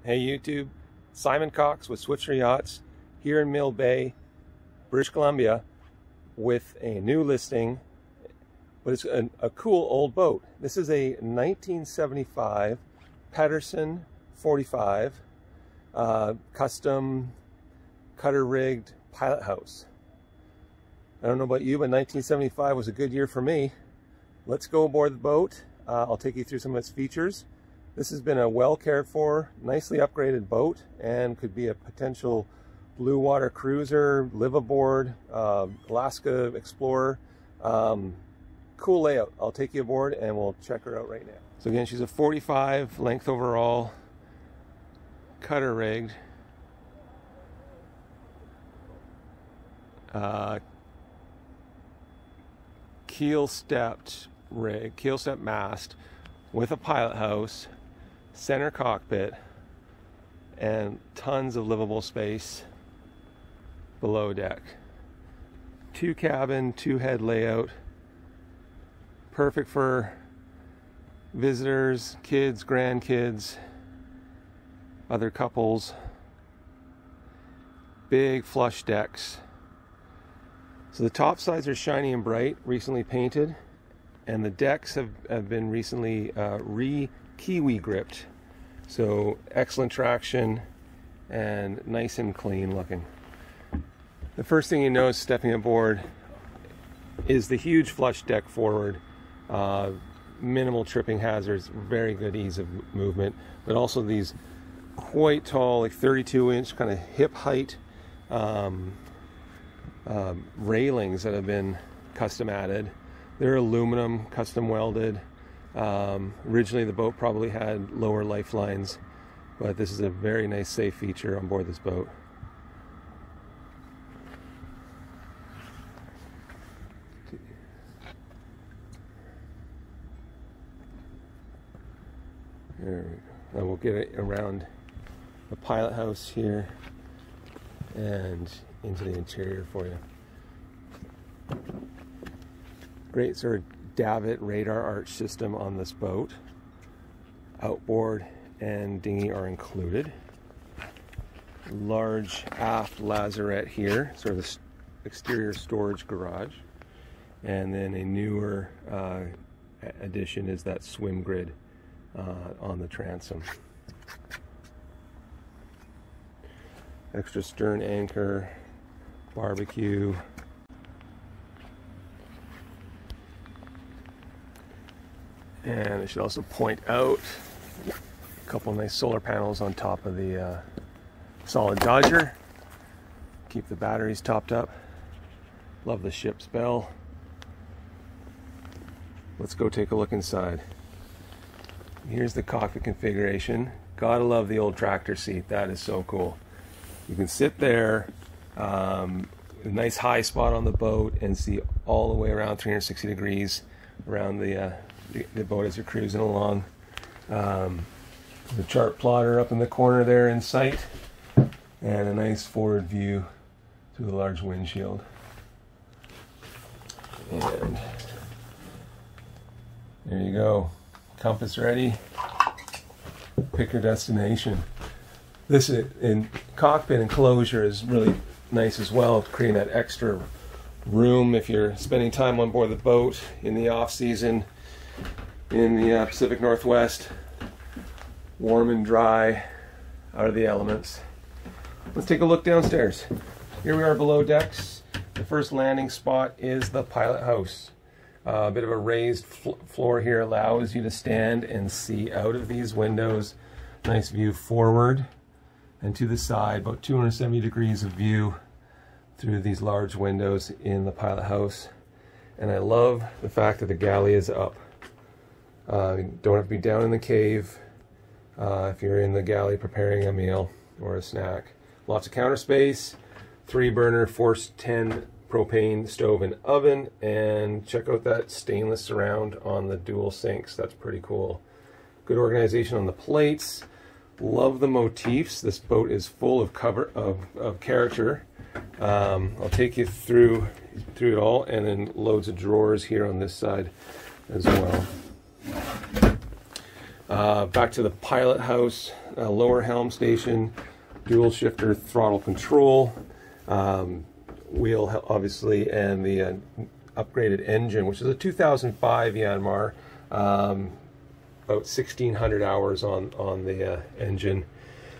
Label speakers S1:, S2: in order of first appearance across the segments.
S1: Hey YouTube, Simon Cox with Switzer Yachts here in Mill Bay, British Columbia with a new listing, but it's a cool old boat. This is a 1975 Pedersen 45 custom cutter rigged pilot house. I don't know about you, but 1975 was a good year for me. Let's go aboard the boat. I'll take you through some of its features. This has been a well cared for, nicely upgraded boat and could be a potential blue water cruiser, live aboard, Alaska Explorer. Cool layout. I'll take you aboard and we'll check her out right now. So again, she's a 45 length overall, cutter rigged. Keel stepped rig, keel step mast with a pilot house, center cockpit, and tons of livable space below deck. 2 cabin, 2 head layout. Perfect for visitors, kids, grandkids, other couples. Big flush decks. So the top sides are shiny and bright, recently painted, and the decks have been recently re-kiwi gripped. So excellent traction and nice and clean looking. The first thing you notice stepping aboard is the huge flush deck forward. Minimal tripping hazards, very good ease of movement, but also these quite tall, like 32-inch kind of hip height railings that have been custom added. They're aluminum, custom welded. Originally the boat probably had lower lifelines, but this is a very nice safe feature on board this boat. There we go. Now we'll get it around the pilot house here and into the interior for you. Great sort of davit radar arch system on this boat. Outboard and dinghy are included. Large aft lazarette here, sort of the exterior storage garage. And then a newer addition is that swim grid on the transom. Extra stern anchor, barbecue. And I should also point out a couple nice solar panels on top of the solid Dodger. Keep the batteries topped up. Love the ship's bell. Let's go take a look inside. Here's the cockpit configuration. Gotta love the old tractor seat. That is so cool. You can sit there, a nice high spot on the boat, and see all the way around 360 degrees around the boat as you're cruising along. The chart plotter up in the corner there in sight, and a nice forward view through the large windshield. And there you go. Compass ready. Pick your destination. This in cockpit enclosure is really nice as well, creating that extra room if you're spending time on board the boat in the off season in the Pacific Northwest. Warm and dry, out of the elements. Let's take a look downstairs. Here we are below decks. The first landing spot is the pilot house. A bit of a raised floor here allows you to stand and see out of these windows. Nice view forward and to the side, about 270 degrees of view through these large windows in the pilot house. And I love the fact that the galley is up. You don't have to be down in the cave if you're in the galley preparing a meal or a snack. Lots of counter space, 3-burner Force 10 propane stove and oven, and check out that stainless surround on the dual sinks. That's pretty cool. Good organization on the plates. Love the motifs. This boat is full of character. I'll take you through it all, and then loads of drawers here on this side as well. Back to the pilot house, lower helm station, dual shifter throttle control, wheel obviously, and the upgraded engine, which is a 2005 Yanmar, about 1,600 hours on the engine.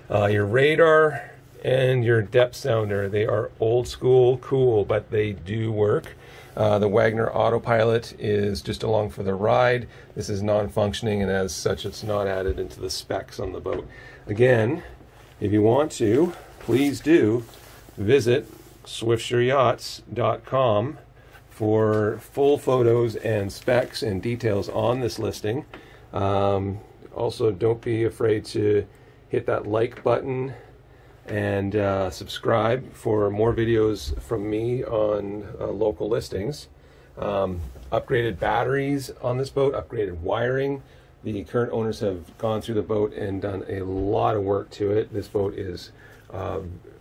S1: Your radar and your depth sounder, they are old school cool, but they do work. The Wagner autopilot is just along for the ride. This is non-functioning, and as such it's not added into the specs on the boat. Again, if you want to, please do visit swiftshireyachts.com for full photos and specs and details on this listing. Also, don't be afraid to hit that like button and subscribe for more videos from me on local listings. Upgraded batteries on this boat, upgraded wiring. The current owners have gone through the boat and done a lot of work to it. This boat is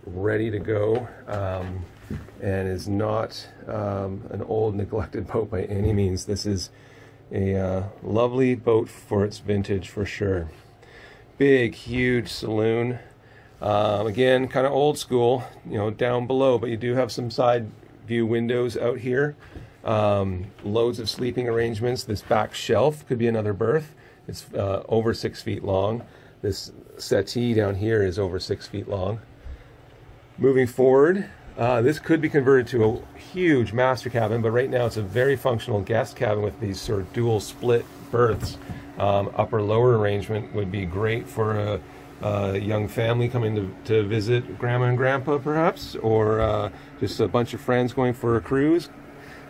S1: ready to go and is not an old neglected boat by any means. This is a lovely boat for its vintage for sure. Big, huge saloon. Again, kind of old school, you know, down below, but you do have some side view windows out here. Loads of sleeping arrangements. This back shelf could be another berth. It's over 6 feet long. This settee down here is over 6 feet long. Moving forward, this could be converted to a huge master cabin, but right now it's a very functional guest cabin with these sort of dual split berths. Upper lower arrangement would be great for a young family coming to visit grandma and grandpa perhaps, or just a bunch of friends going for a cruise.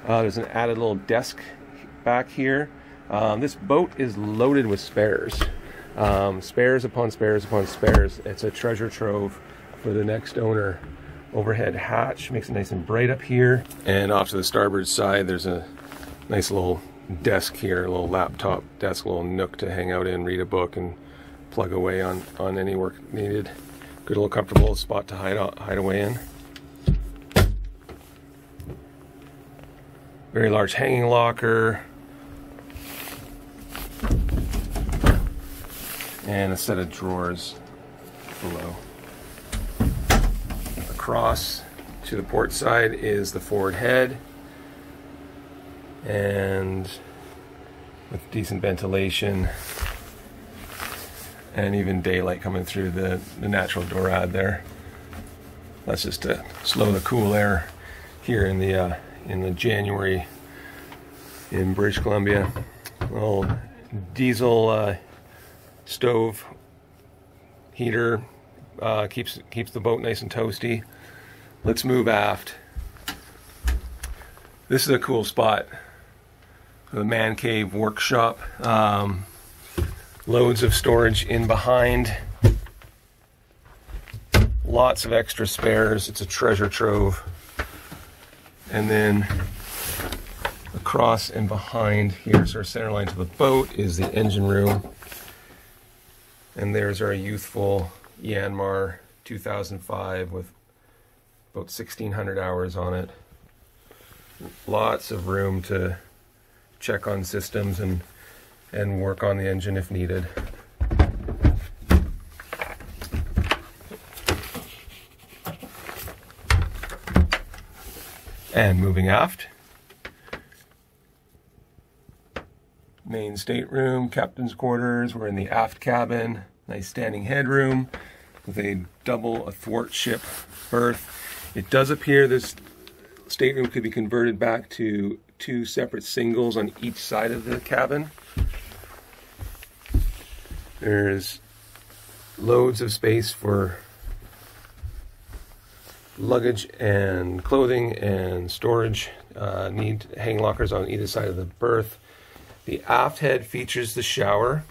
S1: There's an added little desk back here. This boat is loaded with spares. Spares upon spares upon spares. It's a treasure trove for the next owner. Overhead hatch makes it nice and bright up here. And off to the starboard side there's a nice little desk here, a little laptop desk, a little nook to hang out in, read a book, and plug away on any work needed. Good little comfortable spot to hide away in. Very large hanging locker. And a set of drawers below. Across to the port side is the forward head, and with decent ventilation and even daylight coming through the natural dorade there. That's just to slow the cool air here in the January in British Columbia. Little diesel stove heater keeps the boat nice and toasty. Let's move aft. This is a cool spot. The man cave workshop. Loads of storage in behind. Lots of extra spares. It's a treasure trove. And then across and behind, here's our center line to the boat, is the engine room. And there's our youthful Yanmar 2005 with about 1,600 hours on it. Lots of room to check on systems and work on the engine if needed. And moving aft, main stateroom, captain's quarters. We're in the aft cabin. Nice standing headroom with a double athwartship berth. It does appear this stateroom could be converted back to 2 separate singles on each side of the cabin. There's loads of space for luggage and clothing and storage. Need hang lockers on either side of the berth. The aft head features the shower,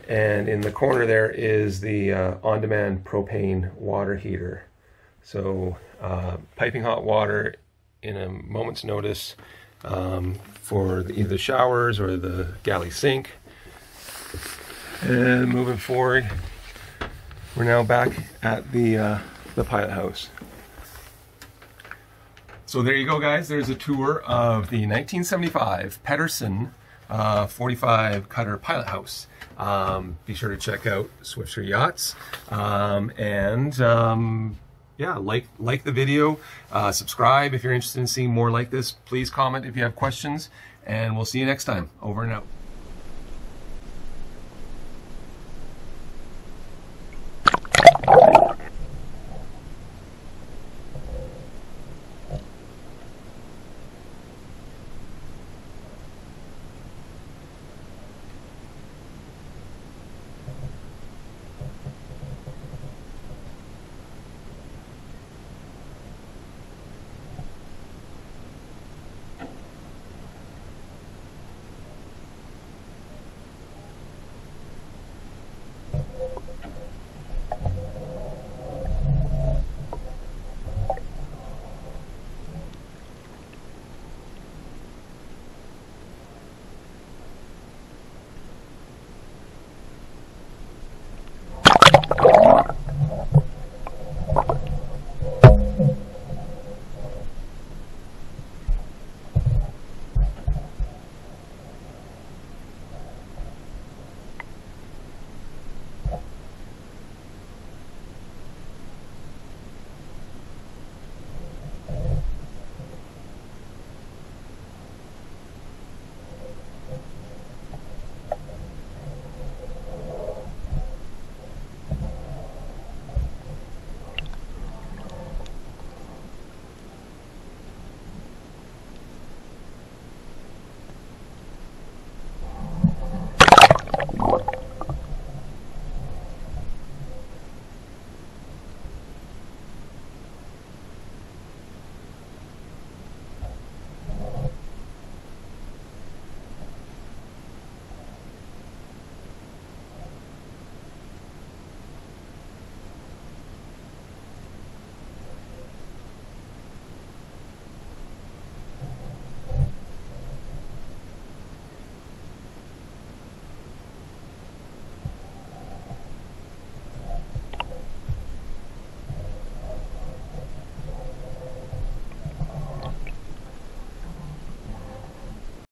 S1: and in the corner there is the on-demand propane water heater. So piping hot water in a moment's notice for either the showers or the galley sink. And moving forward, we're now back at the pilot house. So there you go, guys. There's a tour of the 1975 Pedersen 45 cutter pilot house. Be sure to check out Swifter Yachts. Yeah, like the video, subscribe if you're interested in seeing more like this. Please comment if you have questions, and we'll see you next time. Over and out.